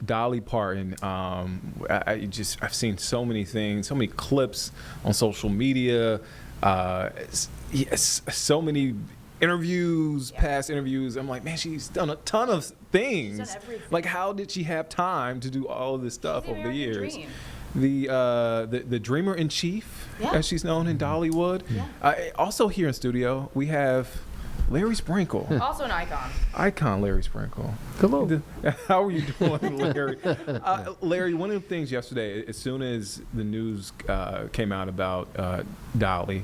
Dolly Parton. I've seen so many things, so many clips on social media. Yes, so many interviews, past interviews. I'm like, man, she's done a ton of things. She's done everything. Like, how did she have time to do all of this stuff She's the over the years? American The dreamer in chief, Yeah. as she's known in Dollywood. Yeah. Also here in studio, we have Larry Sprinkle. Also an icon. Icon Larry Sprinkle. Hello. How are you doing, Larry? Larry, one of the things yesterday, as soon as the news came out about Dolly,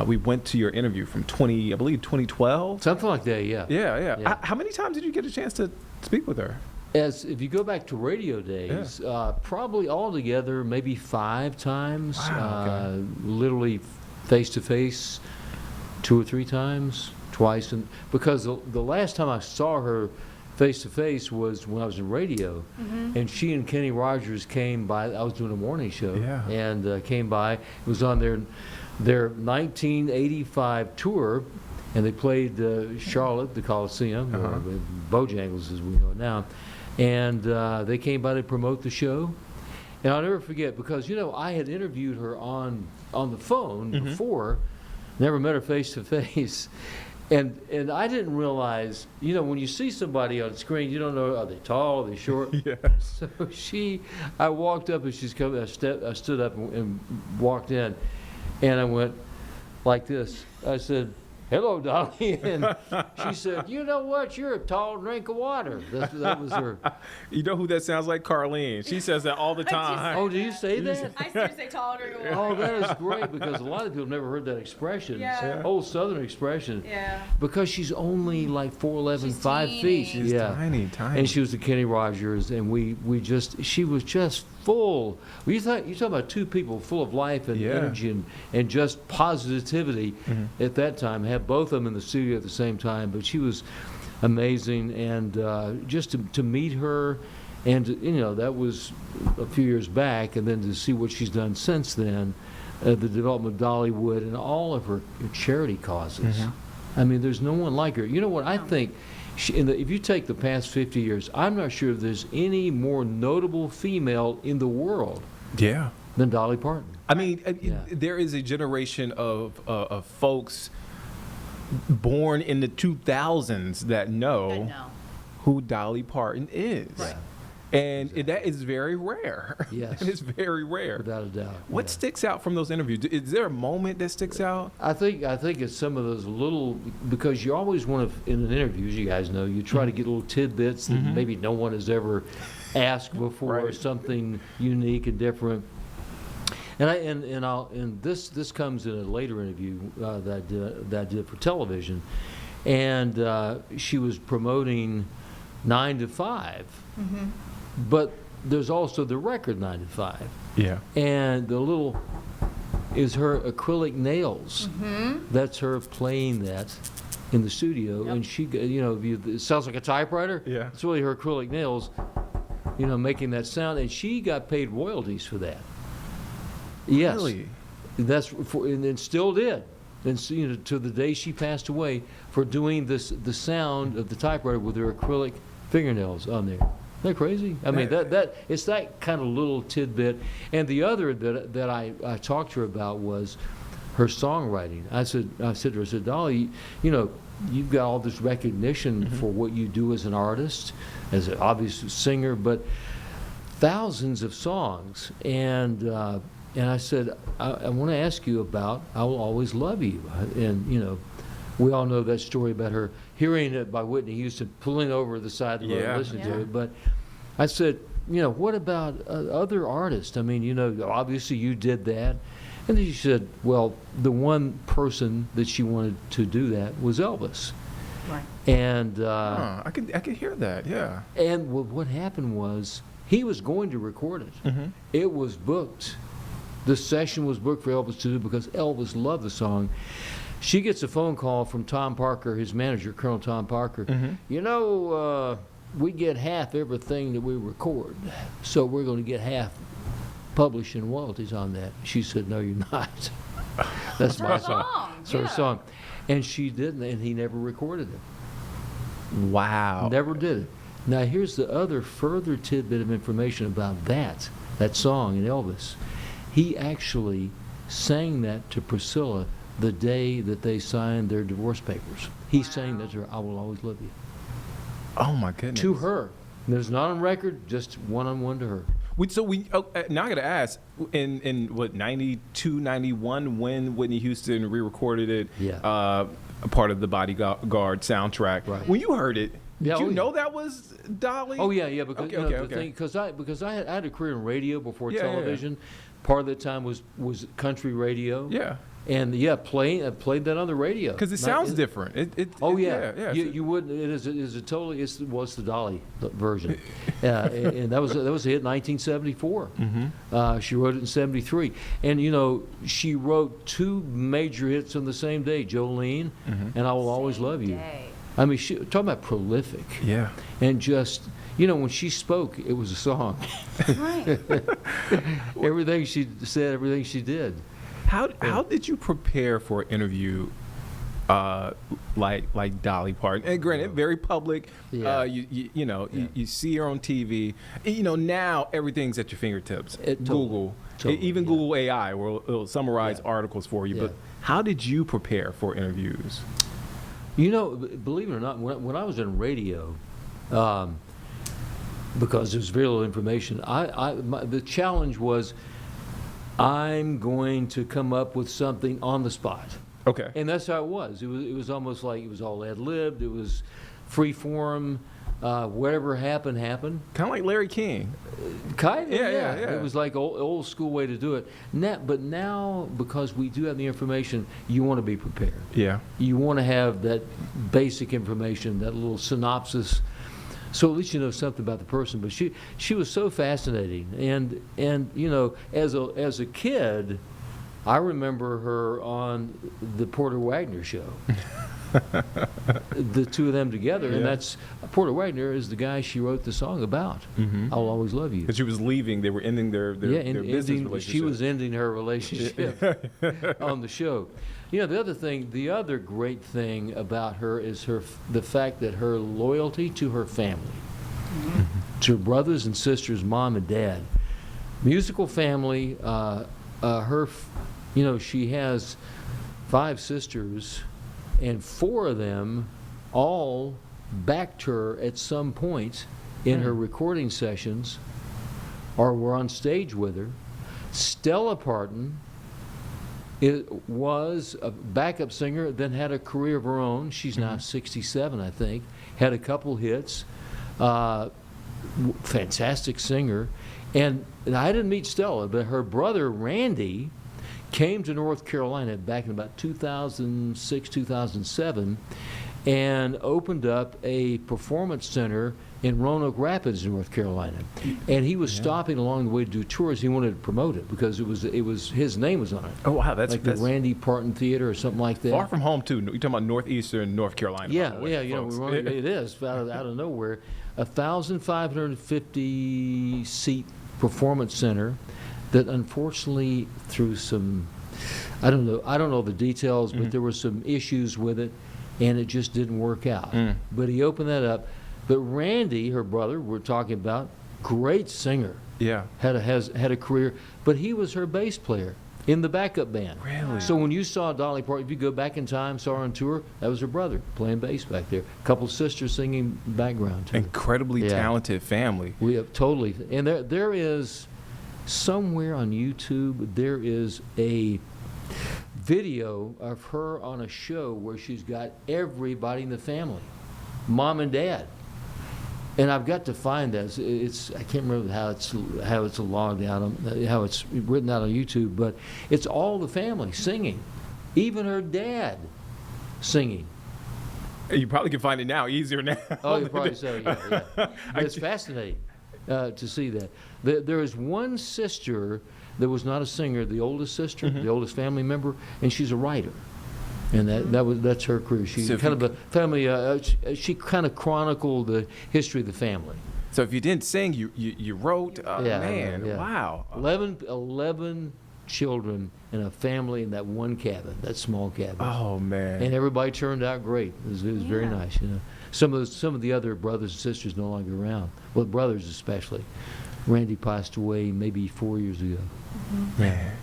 we went to your interview from 2012. Something like that, yeah. Yeah. How many times did you get a chance to speak with her? If you go back to radio days, probably altogether maybe 5 times. Wow, okay. Literally face to face 2 or 3 times, twice. And because the last time I saw her face to face was when I was in radio, and she and Kenny Rogers came by. I was doing a morning show, and came by. It was on their 1985 tour, and they played Charlotte, the Coliseum, or Bojangles as we know it now. And they came by to promote the show. And I'll never forget, because, I had interviewed her on the phone before, never met her face to face. And I didn't realize, when you see somebody on the screen, you don't know, are they tall, are they short? So I walked up and she's coming, I stood up and walked in, and I went like this. I said, "Hello, Dolly." And she said, "You know what? You're a tall drink of water." That was her. You know who that sounds like? Carlene. She says that all the time. Oh, do you say that? I still say tall drink of water. Oh, that is great, because a lot of people have never heard that expression. Yeah. Old Southern expression. Yeah. Because she's only like 4'11", She's 5 teeny. feet. She's tiny. And she was the Kenny Rogers, and she was just full. Well, you talk about 2 people full of life and energy and just positivity at that time. Had both of them in the studio at the same time, but she was amazing, and just to meet her, and that was a few years back, and then to see what she's done since then, the development of Dollywood and all of her charity causes. I mean, there's no one like her. You know what? I think if you take the past 50 years, I'm not sure if there's any more notable female in the world than Dolly Parton. I mean, there is a generation of folks born in the 2000s that know who Dolly Parton is. Right. And that is very rare. Yes. It is very rare. Without a doubt. What sticks out from those interviews? Is there a moment that sticks out? I think it's some of those little, because you always want to, in an interview, as you guys know, you try to get little tidbits that maybe no one has ever asked before, or something unique and different. And this comes in a later interview that I did for television, and she was promoting 9 to 5, but there's also the record 9 to 5. Yeah. And the little is her acrylic nails. That's her playing that in the studio, and she, it sounds like a typewriter. Yeah. It's really her acrylic nails, making that sound, and she got paid royalties for that. Yes. Really? And still did. And so, to the day she passed away, for doing the sound of the typewriter with her acrylic fingernails on there. Isn't that crazy? I mean, that it's that kind of little tidbit. And the other that I talked to her about was her songwriting. I said to her, I said, "Dolly, you've got all this recognition for what you do as an artist, as an obvious singer, but thousands of songs." And I said, I want to ask you about "I Will Always Love You." And, we all know that story about her hearing it by Whitney Houston, pulling over the side of the road and listening to it. But I said, what about other artists? I mean, obviously you did that. And then she said, well, the one person that she wanted to do that was Elvis. Right. And I could hear that, yeah. And what happened was he was going to record it. It was booked. The session was booked for Elvis to do because Elvis loved the song. She gets a phone call from Tom Parker, his manager, Colonel Tom Parker. We get half everything that we record, so we're going to get half publishing royalties on that. She said, "No, you're not." That's my song. It's her song. And she didn't, and he never recorded it. Wow. Never did it. Now, here's the other further tidbit of information about that song and Elvis. He actually sang that to Priscilla the day that they signed their divorce papers. He sang that to her, I Will Always Love You. Oh my goodness. To her. There's not on record, just one-on-one to her. Now I gotta ask, in what, 92, 91, when Whitney Houston re-recorded it, Yeah. a part of the Bodyguard soundtrack. Right. When you heard it, did Yeah, you oh, know that was Dolly? Oh yeah, because Okay. the thing, because I had a career in radio before Yeah. television. Part of the time was country radio. Yeah. And played that on the radio. Because it sounds different. Yeah. You wouldn't. It is a totally. It's the Dolly version, and that was a hit in 1974. Mm-hmm. She wrote it in '73, and she wrote two major hits on the same day, Jolene and I Will Always Love You. I mean, talking about prolific. Yeah. And just when she spoke, it was a song. Right. Everything she said, everything she did. How did you prepare for an interview like Dolly Parton? And granted, very public. Yeah. You see her on TV. Now everything's at your fingertips. Google, even yeah. Google AI, where it'll summarize articles for you. Yeah. But how did you prepare for interviews? Believe it or not, when I was in radio, because there's very little information, the challenge was, I'm going to come up with something on the spot. Okay. And that's how it was. It was almost like it was all ad-libbed. It was free form. Whatever happened. Kind of like Larry King. Kind of, Yeah. It was like old school way to do it. But now, because we do have the information, you want to be prepared. Yeah. You want to have that basic information, that little synopsis, so at least you know something about the person. But she was so fascinating, and as a kid, I remember her on the Porter Wagner show. The two of them together, and that's Porter Wagner is the guy she wrote the song about. Mm-hmm. I'll Always Love You. Because she was leaving, they were ending their business relationship. She was ending her relationship on the show. The other great thing about her is the fact that her loyalty to her family, to her brothers and sisters, mom and dad, musical family. She has 5 sisters, and 4 of them all backed her at some point in her recording sessions, or were on stage with her. Stella Parton was a backup singer, then had a career of her own. She's now 67, I think. Had a couple hits. Fantastic singer. And I didn't meet Stella, but her brother Randy came to North Carolina back in about 2006, 2007, and opened up a performance center in Roanoke Rapids, North Carolina. And he was stopping along the way to do tours. He wanted to promote it because it was his name was on it. Oh wow, that's the Randy Parton Theater or something like that. Far from home too. You're talking about northeastern North Carolina. Yeah, by the way, folks. it is out of nowhere. 1,550 seat performance center that unfortunately through some, I don't know the details, but there were some issues with it, and it just didn't work out. But he opened that up. But Randy, her brother, we're talking about, great singer. Yeah. Had a career, but he was her bass player in the backup band. Really? So when you saw Dolly Parton, if you go back in time, saw her on tour, that was her brother playing bass back there. A couple sisters singing background too. Incredibly talented family. We have totally, and there is somewhere on YouTube there is a video of her on a show where she's got everybody in the family, mom and dad. And I've got to find that. I can't remember how it's logged out, how it's written out on YouTube, but it's all the family singing, even her dad singing. You probably can find it now, easier now. Oh, you probably so, yeah. But it's fascinating to see that. There is one sister that was not a singer, the oldest sister, the oldest family member, and she's a writer. And that's her career. She kind of a family. She kind of chronicled the history of the family. So if you didn't sing, you wrote. Man, yeah. Wow. 11 children in a family in that one cabin, that small cabin. Oh man. And everybody turned out great. It was very nice, Some of the other brothers and sisters no longer around. Well, brothers especially. Randy passed away maybe 4 years ago. Man.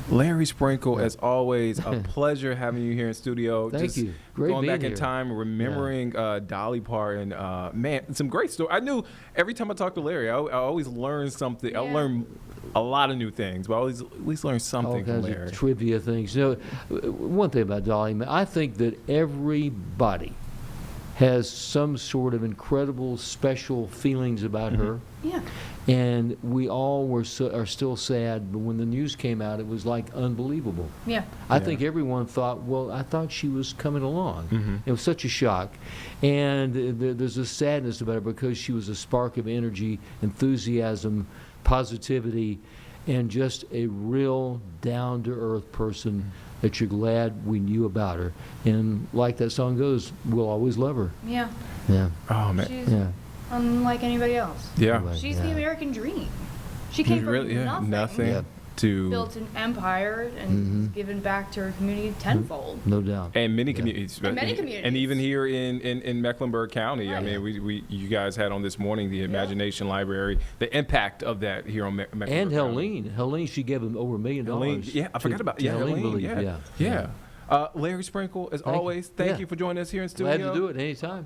Larry Sprinkle, as always, a pleasure having you here in studio. Thank you. Great going being back in here. time, remembering Dolly Parton. Man, some great stories. I knew every time I talk to Larry, I always learn something. I Yeah. learn a lot of new things, but I always at least learn All something from kinds Larry. of trivia things. One thing about Dolly, I think that everybody has some sort of incredible, special feelings about her. Yeah. And we all are still sad, but when the news came out, it was like unbelievable. Yeah. I think everyone thought, well, I thought she was coming along. Mm-hmm. It was such a shock. And there's a sadness about it because she was a spark of energy, enthusiasm, positivity, and just a real down-to-earth person that you're glad we knew about her. And like that song goes, we'll always love her. Yeah. Yeah. Oh man, She's Yeah. unlike anybody else. yeah. Anyway. She's Yeah. the American dream. She came from Really, nothing Yeah. to built an empire, and Mhm. given back to her community tenfold. No doubt. and many Yeah. communities, And many communities. and even here in Mecklenburg County. I Right. mean, we you guys had on this morning the Imagination Library, the impact of that here on Mecklenburg And County. Helene, she gave him over $1 million. Helene, yeah, I forgot about Helene, Helene, believe, yeah. yeah. Larry Sprinkle, as Thank you. always, thank Yeah. you for joining us here in studio. Glad to do it anytime.